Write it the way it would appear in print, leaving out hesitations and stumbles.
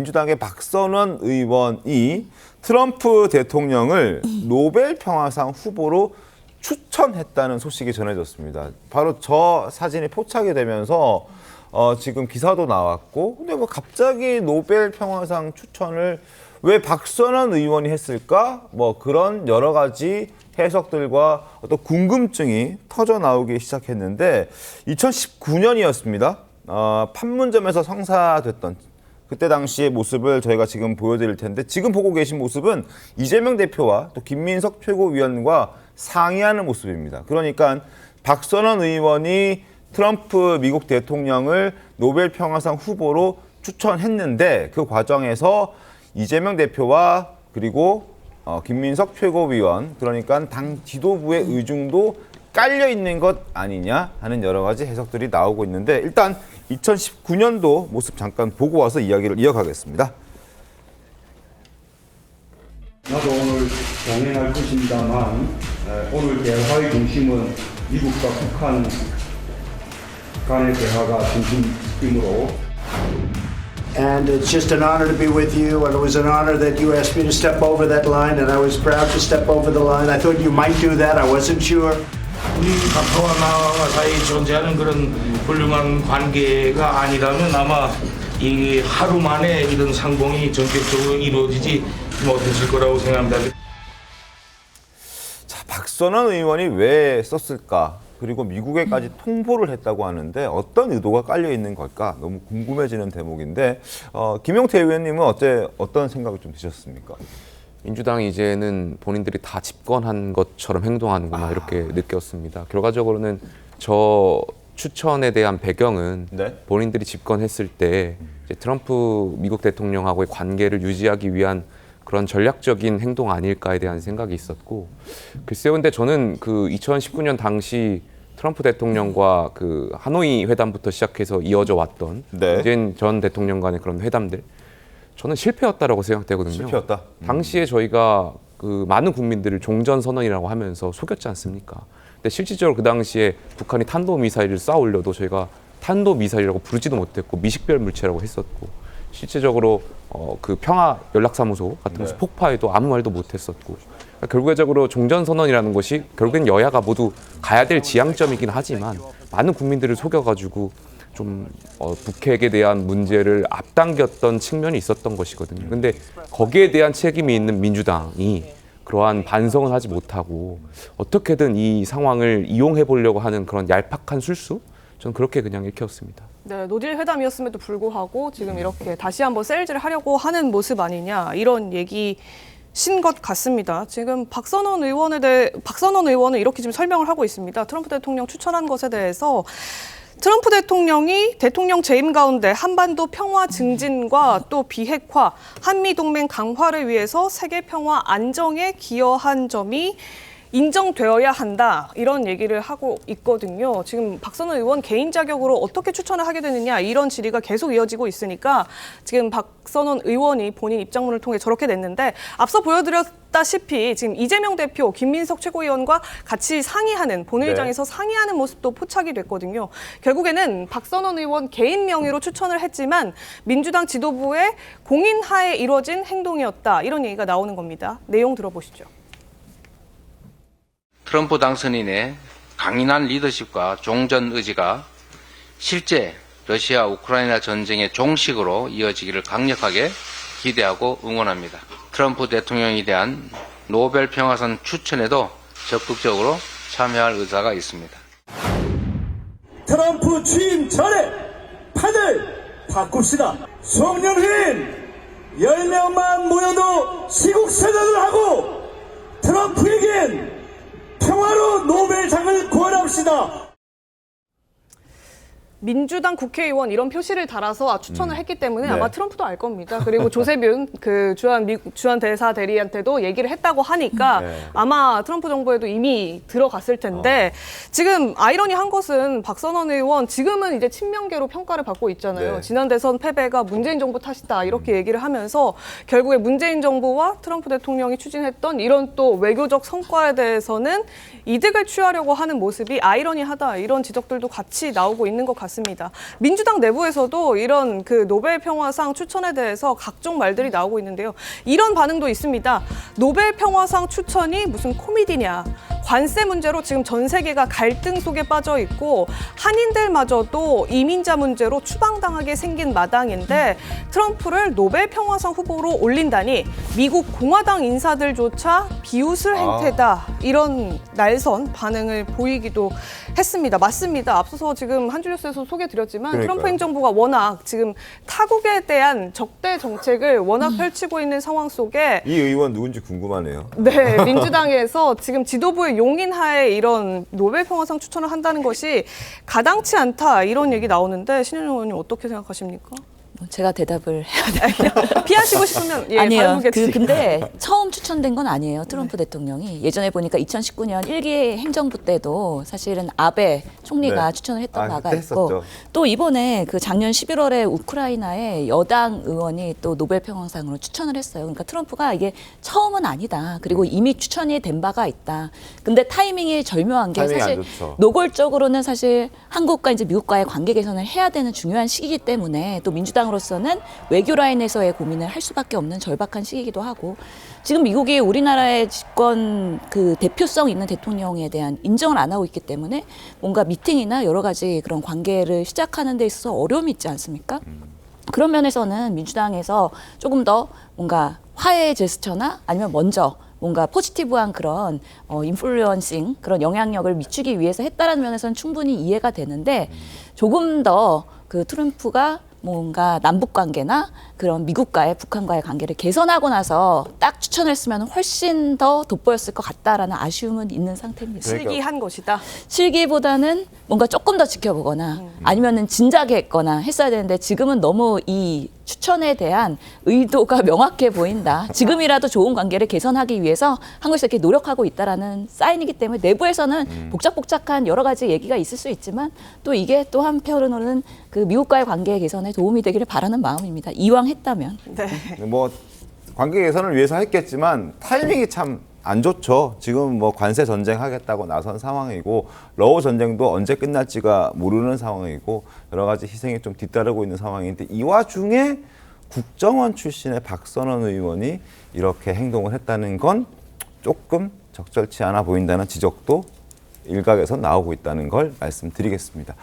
민주당의 박선원 의원이 트럼프 대통령을 노벨 평화상 후보로 추천했다는 소식이 전해졌습니다. 바로 저 사진이 포착이 되면서 지금 기사도 나왔고, 근데 뭐 갑자기 노벨 평화상 추천을 왜 박선원 의원이 했을까? 뭐 그런 여러 가지 해석들과 어떤 궁금증이 터져 나오기 시작했는데 2019년이었습니다. 판문점에서 성사됐던 그때 당시의 모습을 저희가 지금 보여드릴 텐데, 지금 보고 계신 모습은 이재명 대표와 또 김민석 최고위원과 상의하는 모습입니다. 그러니까 박선원 의원이 트럼프 미국 대통령을 노벨 평화상 후보로 추천했는데, 그 과정에서 이재명 대표와 그리고 김민석 최고위원, 그러니까 당 지도부의 의중도 깔려 있는 것 아니냐 하는 여러 가지 해석들이 나오고 있는데, 일단 2019년도 모습 잠깐 보고 와서 이야기를 이어가겠습니다. 나도 오늘 동행할 것입니다만, 오늘 대화의 중심은 미국과 북한 간의 대화가 중심이므로. And it's just an honor to be with you, and it was an honor that you asked me to step over that line, and I was proud to step over the line. I thought you might do that. I wasn't sure. 우리 각하와 나 사이 존재하는 그런 훌륭한 관계가 아니라면 아마 이 하루 만에 이런 상봉이 전격적으로 이루어지지 못했을 거라고 생각합니다. 자, 박선원 의원이 왜 썼을까? 그리고 미국에까지 통보를 했다고 하는데 어떤 의도가 깔려 있는 걸까? 너무 궁금해지는 대목인데, 김용태 의원님은 어떤 생각이 좀 드셨습니까? 민주당이 이제는 본인들이 다 집권한 것처럼 행동하는구나 이렇게 느꼈습니다. 결과적으로는 저 추천에 대한 배경은 네. 본인들이 집권했을 때 이제 트럼프 미국 대통령하고의 관계를 유지하기 위한 그런 전략적인 행동 아닐까에 대한 생각이 있었고, 글쎄요, 근데 저는 그 2019년 당시 트럼프 대통령과 그 하노이 회담부터 시작해서 이어져 왔던 네. 문재인 전 대통령 간의 그런 회담들, 저는 실패였다라고 생각되거든요. 실패였다. 당시에 저희가 그 많은 국민들을 종전선언이라고 하면서 속였지 않습니까? 근데 실질적으로 그 당시에 북한이 탄도미사일을 쏴 올려도 저희가 탄도미사일이라고 부르지도 못했고 미식별 물체라고 했었고, 실제적으로 그 평화 연락사무소 같은 곳 폭파에도 아무 말도 못했었고, 그러니까 결과적으로 종전선언이라는 것이 결국엔 여야가 모두 가야 될 지향점이긴 하지만 많은 국민들을 속여가지고 좀 북핵에 대한 문제를 앞당겼던 측면이 있었던 것이거든요. 근데 거기에 대한 책임이 있는 민주당이 그러한 반성을 하지 못하고 어떻게든 이 상황을 이용해 보려고 하는 그런 얄팍한 술수? 저는 그렇게 그냥 읽혔습니다. 네, 노딜 회담이었음에도 불구하고 지금 이렇게 다시 한번 셀즈를 하려고 하는 모습 아니냐, 이런 얘기신 것 같습니다. 지금 박선원 의원은 이렇게 지금 설명을 하고 있습니다. 트럼프 대통령 추천한 것에 대해서 트럼프 대통령이 대통령 재임 가운데 한반도 평화 증진과 또 비핵화, 한미동맹 강화를 위해서 세계 평화 안정에 기여한 점이 인정되어야 한다, 이런 얘기를 하고 있거든요. 지금 박선원 의원 개인 자격으로 어떻게 추천을 하게 되느냐, 이런 질의가 계속 이어지고 있으니까 지금 박선원 의원이 본인 입장문을 통해 저렇게 냈는데, 앞서 보여드렸다시피 지금 이재명 대표, 김민석 최고위원과 같이 상의하는, 본회의장에서 상의하는 모습도 포착이 됐거든요. 결국에는 박선원 의원 개인 명의로 추천을 했지만 민주당 지도부의 공인하에 이루어진 행동이었다, 이런 얘기가 나오는 겁니다. 내용 들어보시죠. 트럼프 당선인의 강인한 리더십과 종전 의지가 실제 러시아 우크라이나 전쟁의 종식으로 이어지기를 강력하게 기대하고 응원합니다. 트럼프 대통령에 대한 노벨 평화상 추천에도 적극적으로 참여할 의사가 있습니다. 트럼프 취임 전에 판을 바꿉시다. 송영hin 10명만 모여도 시국선언을 하고 트럼프에겐 평화로 노벨상을 구원합시다. 민주당 국회의원 이런 표시를 달아서 추천을 했기 때문에 아마 트럼프도 알 겁니다. 그리고 조세뷴 그 주한 대사 대리한테도 얘기를 했다고 하니까 아마 트럼프 정부에도 이미 들어갔을 텐데, 지금 아이러니한 것은 박선원 의원 지금은 이제 친명계로 평가를 받고 있잖아요. 지난 대선 패배가 문재인 정부 탓이다, 이렇게 얘기를 하면서 결국에 문재인 정부와 트럼프 대통령이 추진했던 이런 또 외교적 성과에 대해서는 이득을 취하려고 하는 모습이 아이러니하다, 이런 지적들도 같이 나오고 있는 것 같습니다. 같습니다. 민주당 내부에서도 이런 그 노벨 평화상 추천에 대해서 각종 말들이 나오고 있는데요. 이런 반응도 있습니다. 노벨 평화상 추천이 무슨 코미디냐. 관세 문제로 지금 전 세계가 갈등 속에 빠져 있고 한인들마저도 이민자 문제로 추방당하게 생긴 마당인데 트럼프를 노벨 평화상 후보로 올린다니 미국 공화당 인사들조차 비웃을 행태다. 이런 날선 반응을 보이기도 했습니다. 맞습니다. 앞서서 지금 한주뉴스에서 소개드렸지만 그러니까요. 트럼프 행정부가 워낙 지금 타국에 대한 적대 정책을 워낙 펼치고 있는 상황 속에 이 의원 누군지 궁금하네요. 네, 민주당에서 지금 지도부의 용인하에 이런 노벨 평화상 추천을 한다는 것이 가당치 않다 이런 얘기 나오는데 신현영 의원님 어떻게 생각하십니까? 제가 대답을 해야 돼요. 피하시고 싶으면 예, 아니에요. 발목에 근데 처음 추천된 건 아니에요. 트럼프 대통령이. 예전에 보니까 2019년 1기 행정부 때도 사실은 아베 총리가 네. 추천을 했던 바가 그때 있고 했었죠. 또 이번에 그 작년 11월에 우크라이나에 여당 의원이 또 노벨 평화상으로 추천을 했어요. 그러니까 트럼프가 이게 처음은 아니다. 그리고 이미 추천이 된 바가 있다. 근데 타이밍이 절묘한 게 타이밍이 사실 안 좋죠. 노골적으로는 사실 한국과 이제 미국과의 관계 개선을 해야 되는 중요한 시기이기 때문에 또 민주당으로서는 외교 라인에서의 고민을 할 수밖에 없는 절박한 시기이기도 하고 지금 미국이 우리나라의 집권 그 대표성 있는 대통령에 대한 인정을 안 하고 있기 때문에 뭔가 미팅이나 여러 가지 그런 관계를 시작하는 데 있어서 어려움이 있지 않습니까? 그런 면에서는 민주당에서 조금 더 뭔가 화해의 제스처나 아니면 먼저 뭔가 포지티브한 그런 인플루언싱 그런 영향력을 미치기 위해서 했다라는 면에서는 충분히 이해가 되는데 조금 더 그 트럼프가 뭔가 남북 관계나 그런 미국과의 북한과의 관계를 개선하고 나서 딱 추천했으면 훨씬 더 돋보였을 것 같다라는 아쉬움은 있는 상태입니다. 실기한 것이다. 실기보다는 뭔가 조금 더 지켜보거나 아니면은 진작에 했거나 했어야 되는데 지금은 너무 이 추천에 대한 의도가 명확해 보인다. 지금이라도 좋은 관계를 개선하기 위해서 한국에서 이렇게 노력하고 있다라는 사인이기 때문에 내부에서는 복잡복잡한 여러 가지 얘기가 있을 수 있지만 또 이게 또 한편으로는 그 미국과의 관계 개선에 도움이 되기를 바라는 마음입니다. 이왕 했다면. 네. 뭐 관계 개선을 위해서 했겠지만 타이밍이 참 안 좋죠. 지금 뭐 관세 전쟁 하겠다고 나선 상황이고 러우 전쟁도 언제 끝날지가 모르는 상황이고 여러 가지 희생이 좀 뒤따르고 있는 상황인데 이 와중에 국정원 출신의 박선원 의원이 이렇게 행동을 했다는 건 조금 적절치 않아 보인다는 지적도 일각에서 나오고 있다는 걸 말씀드리겠습니다.